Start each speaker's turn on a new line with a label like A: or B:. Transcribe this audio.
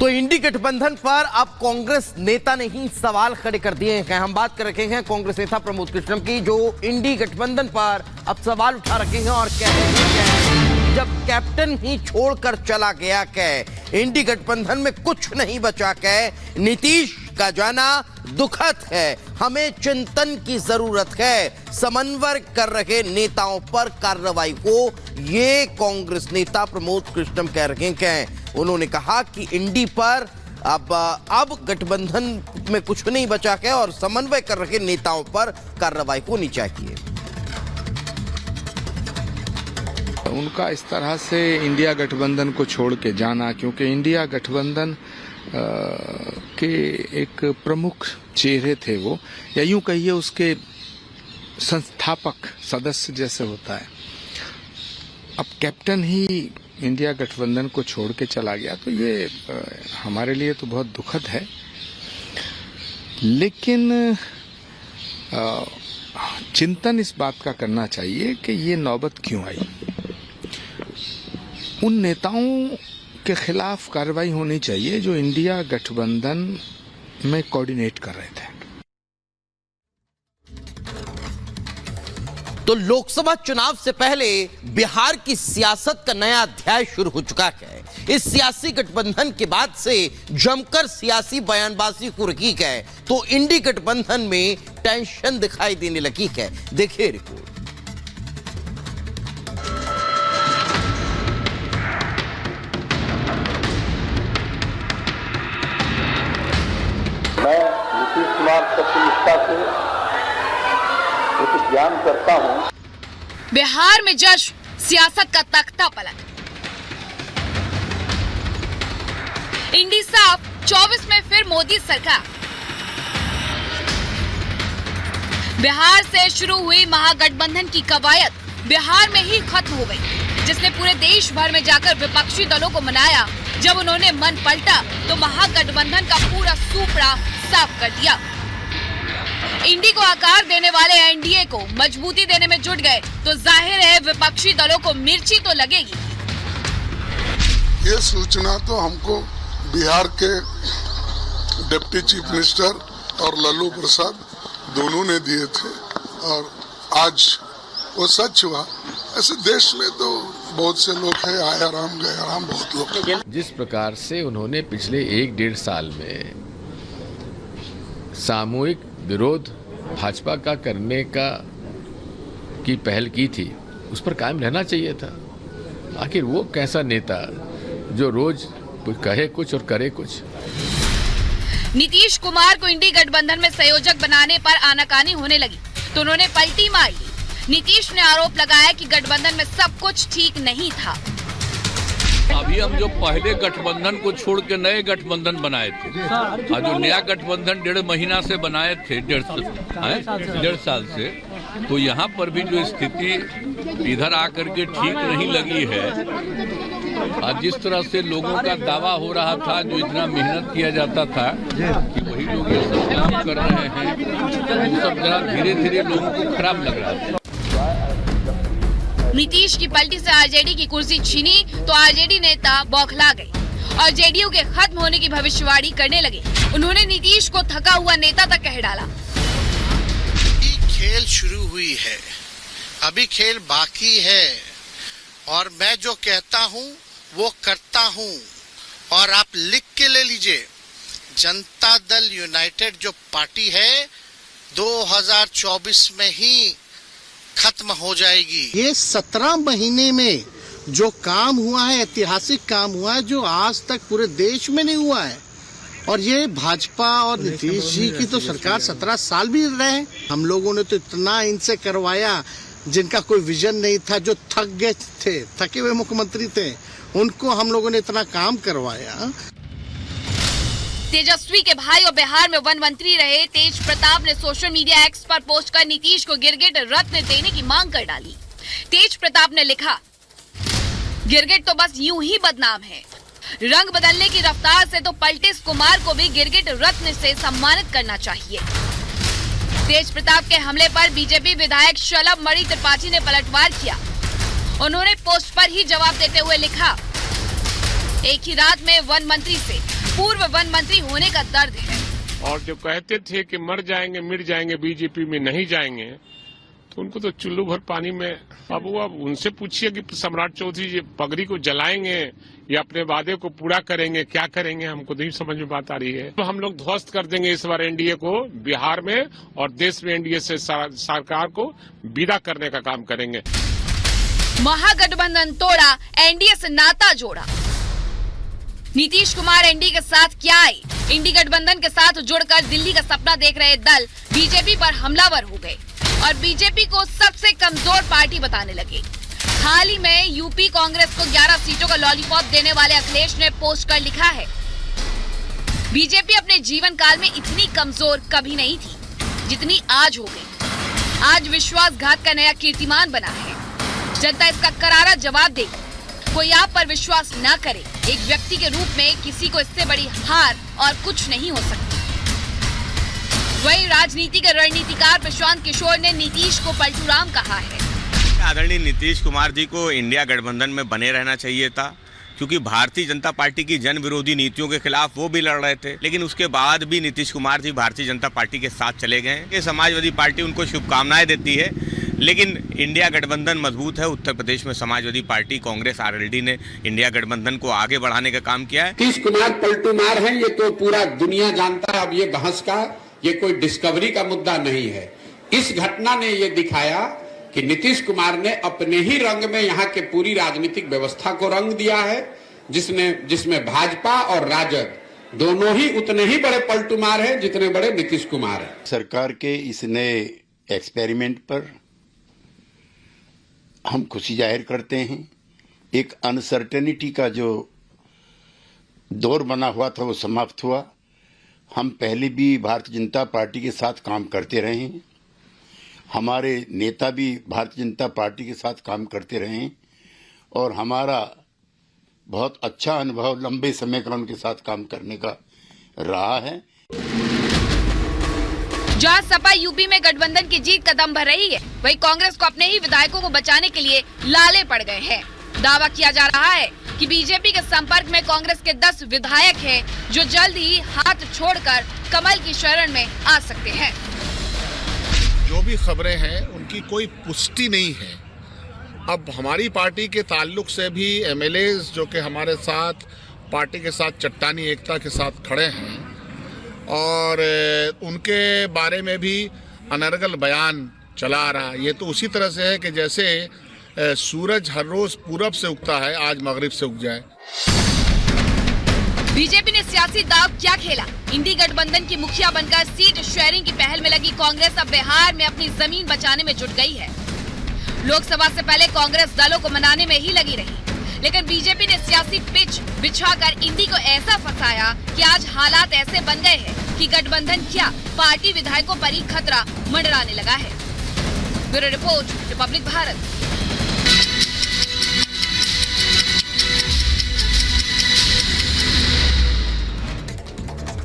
A: तो इंडी गठबंधन पर अब कांग्रेस नेता ने ही सवाल खड़े कर दिए हैं। हम बात कर रखे हैं कांग्रेस नेता प्रमोद कृष्णम की, जो इंडी गठबंधन पर अब सवाल उठा रखे हैं और कह रहे हैं जब कैप्टन ही छोड़कर चला गया, कह इंडी गठबंधन में कुछ नहीं बचा, कह नीतीश का जाना दुखद है, हमें चिंतन की जरूरत है, समन्वय कर रहे नेताओं पर कार्रवाई को, ये कांग्रेस नेता प्रमोद कृष्णम कह रहे हैं। उन्होंने कहा कि इंडी पर अब गठबंधन में कुछ नहीं बचा है और समन्वय कर रहे नेताओं पर कार्रवाई होनी चाहिए।
B: उनका इस तरह से इंडिया गठबंधन को छोड़ के जाना, क्योंकि इंडिया गठबंधन के एक प्रमुख चेहरे थे वो, या यूं कहिए उसके संस्थापक सदस्य जैसे होता है। अब कैप्टन ही इंडिया गठबंधन को छोड़ के चला गया तो ये हमारे लिए तो बहुत दुखद है, लेकिन चिंतन इस बात का करना चाहिए कि ये नौबत क्यों आई। उन नेताओं के खिलाफ कार्रवाई होनी चाहिए जो इंडिया गठबंधन में कोऑर्डिनेट कर रहे थे।
A: तो लोकसभा चुनाव से पहले बिहार की सियासत का नया अध्याय शुरू हो चुका है। इस सियासी गठबंधन के बाद से जमकर सियासी बयानबाजी हो रही है, तो इंडी गठबंधन में टेंशन दिखाई देने लगी है। देखिए रिपोर्ट।
C: मैं नीतीश कुमार सत्यनिष्ठा से ज्ञान करता हूं।
D: बिहार में जश्न, सियासत का तख्ता पलट। इंडी साफ, 24 में फिर मोदी सरकार। बिहार से शुरू हुई महागठबंधन की कवायद बिहार में ही खत्म हो गई, जिसने पूरे देश भर में जाकर विपक्षी दलों को मनाया। जब उन्होंने मन पलटा तो महागठबंधन का पूरा सूपड़ा साफ कर दिया। इंडी को आकार देने वाले एनडीए को मजबूती देने में जुट गए तो जाहिर है विपक्षी दलों को मिर्ची तो लगेगी।
E: ये सूचना तो हमको बिहार के डिप्टी चीफ मिनिस्टर और लल्लू प्रसाद दोनों ने दिए थे और आज वो सच हुआ। ऐसे देश में तो बहुत से लोग हैं, आया राम गया राम, बहुत लोग हैं।
F: जिस प्रकार से उन्होंने पिछले 1-1.5 साल में सामूहिक विरोध भाजपा का करने की पहल की थी, उस पर कायम रहना चाहिए था। आखिर वो कैसा नेता जो रोज कहे कुछ और करे कुछ।
D: नीतीश कुमार को इंडी गठबंधन में संयोजक बनाने पर आनाकानी होने लगी तो उन्होंने पलटी मार ली। नीतीश ने आरोप लगाया कि गठबंधन में सब कुछ ठीक नहीं था।
G: अभी हम जो पहले गठबंधन को छोड़ के नए गठबंधन बनाए थे, और जो नया गठबंधन 1.5 महीना से बनाए थे, 1.5 साल से, तो यहाँ पर भी जो स्थिति इधर आकर के ठीक नहीं लगी है। और जिस तरह से लोगों का दावा हो रहा था, जो इतना मेहनत किया जाता था कि वही लोग ये सब काम कर रहे हैं, वो सब जरा धीरे धीरे लोगों को खराब लग रहा था।
D: नीतीश की पलटी से आरजेडी की कुर्सी छीनी तो आरजेडी नेता बौखला गए और जेडीयू के खत्म होने की भविष्यवाणी करने लगे। उन्होंने नीतीश को थका हुआ नेता तक कह डाला।
H: खेल शुरू हुई है, अभी खेल बाकी है और मैं जो कहता हूं वो करता हूं। और आप लिख के ले लीजिए, जनता दल यूनाइटेड जो पार्टी है 2024 में ही खत्म हो जाएगी।
I: ये 17 महीने में जो काम हुआ है, ऐतिहासिक काम हुआ है, जो आज तक पूरे देश में नहीं हुआ है। और ये भाजपा और नीतीश जी की तो सरकार 17 साल भी रहे। हम लोगों ने तो इतना इनसे करवाया जिनका कोई विजन नहीं था, जो थक गए थे, थके हुए मुख्यमंत्री थे, उनको हम लोगों ने इतना काम करवाया।
D: तेजस्वी के भाई और बिहार में वन मंत्री रहे तेज प्रताप ने सोशल मीडिया एक्स पर पोस्ट कर नीतीश को गिरगिट रत्न देने की मांग कर डाली। तेज प्रताप ने लिखा, गिरगिट तो बस यूं ही बदनाम है, रंग बदलने की रफ्तार से तो पलटेश कुमार को भी गिरगिट रत्न से सम्मानित करना चाहिए। तेज प्रताप के हमले पर बीजेपी विधायक शलभ मणि त्रिपाठी ने पलटवार किया। उन्होंने पोस्ट पर ही जवाब देते हुए लिखा, एक ही रात में वन मंत्री से पूर्व वन मंत्री होने का दर्द है।
J: और जो कहते थे कि मर जाएंगे मिट जाएंगे बीजेपी में नहीं जाएंगे, तो उनको तो चुल्लू भर पानी में। अब उनसे पूछिए कि सम्राट चौधरी जी पगड़ी को जलाएंगे या अपने वादे को पूरा करेंगे, क्या करेंगे, हमको नहीं समझ में बात आ रही है। तो हम लोग ध्वस्त कर देंगे इस बार एनडीए को बिहार में, और देश में एनडीए से सरकार को विदा करने का काम करेंगे।
D: महागठबंधन तोड़ा, एनडीए से नाता जोड़ा। नीतीश कुमार एनडीए के साथ क्या आए? इंडी गठबंधन के साथ जुड़कर दिल्ली का सपना देख रहे दल बीजेपी पर हमलावर हो गए और बीजेपी को सबसे कमजोर पार्टी बताने लगे। हाल ही में यूपी कांग्रेस को 11 सीटों का लॉलीपॉप देने वाले अखिलेश ने पोस्ट कर लिखा है, बीजेपी अपने जीवन काल में इतनी कमजोर कभी नहीं थी जितनी आज हो गई। आज विश्वासघात का नया कीर्तिमान बना है। जनता इसका करारा जवाब देगी। कोई आप पर विश्वास न करे। एक व्यक्ति के रूप में किसी को इससे बड़ी हार और कुछ नहीं हो सकती। वहीं राजनीति के रणनीतिकार प्रशांत किशोर ने नीतीश को पलटूराम कहा है।
K: आदरणीय नीतीश कुमार जी को इंडिया गठबंधन में बने रहना चाहिए था, क्योंकि भारतीय जनता पार्टी की जन विरोधी नीतियों के खिलाफ वो भी लड़ रहे थे, लेकिन उसके बाद भी नीतीश कुमार जी भारतीय जनता पार्टी के साथ चले गए। ये समाजवादी पार्टी उनको शुभकामनाएं देती है, लेकिन इंडिया गठबंधन मजबूत है। उत्तर प्रदेश में समाजवादी पार्टी, कांग्रेस, आरएलडी ने इंडिया गठबंधन को आगे बढ़ाने का काम किया है।
L: नीतीश कुमार पलटूमार हैं, ये तो पूरा दुनिया जानता है। अब ये बहस का, ये कोई डिस्कवरी का मुद्दा नहीं है। इस घटना ने ये दिखाया कि नीतीश कुमार ने अपने ही रंग में यहाँ के पूरी राजनीतिक व्यवस्था को रंग दिया है, जिसमें भाजपा और राजद दोनों ही उतने ही बड़े पलटूमार हैं जितने बड़े नीतीश कुमार हैं।
M: सरकार के इस नए एक्सपेरिमेंट पर हम खुशी जाहिर करते हैं। एक अनसर्टेनिटी का जो दौर बना हुआ था वो समाप्त हुआ। हम पहले भी भारतीय जनता पार्टी के साथ काम करते रहे हैं, हमारे नेता भी भारतीय जनता पार्टी के साथ काम करते रहे हैं, और हमारा बहुत अच्छा अनुभव लंबे समय का उनके साथ काम करने का रहा है।
D: जहां सपा यूपी में गठबंधन की जीत कदम भर रही है, वहीं कांग्रेस को अपने ही विधायकों को बचाने के लिए लाले पड़ गए हैं। दावा किया जा रहा है कि बीजेपी के संपर्क में कांग्रेस के 10 विधायक हैं, जो जल्द ही हाथ छोड़कर कमल की शरण में आ सकते हैं।
N: जो भी खबरें हैं उनकी कोई पुष्टि नहीं है। अब हमारी पार्टी के ताल्लुक से भी एमएलए जो कि हमारे साथ पार्टी के साथ चट्टानी एकता के साथ खड़े हैं, और उनके बारे में भी अनर्गल बयान चला आ रहा है। ये तो उसी तरह से है कि जैसे सूरज हर रोज पूरब से उगता है, आज मगरिब से उग जाए।
D: बीजेपी ने सियासी दाव क्या खेला? इंडी गठबंधन की मुखिया बनकर सीट शेयरिंग की पहल में लगी कांग्रेस अब बिहार में अपनी जमीन बचाने में जुट गई है। लोकसभा से पहले कांग्रेस दलों को मनाने में ही लगी रही, लेकिन बीजेपी ने सियासी पिच बिछाकर इंडी को ऐसा फंसाया कि आज हालात ऐसे बन गए हैं कि गठबंधन क्या, पार्टी विधायकों पर ही खतरा मंडराने लगा है। Bureau report, Republic Bharat.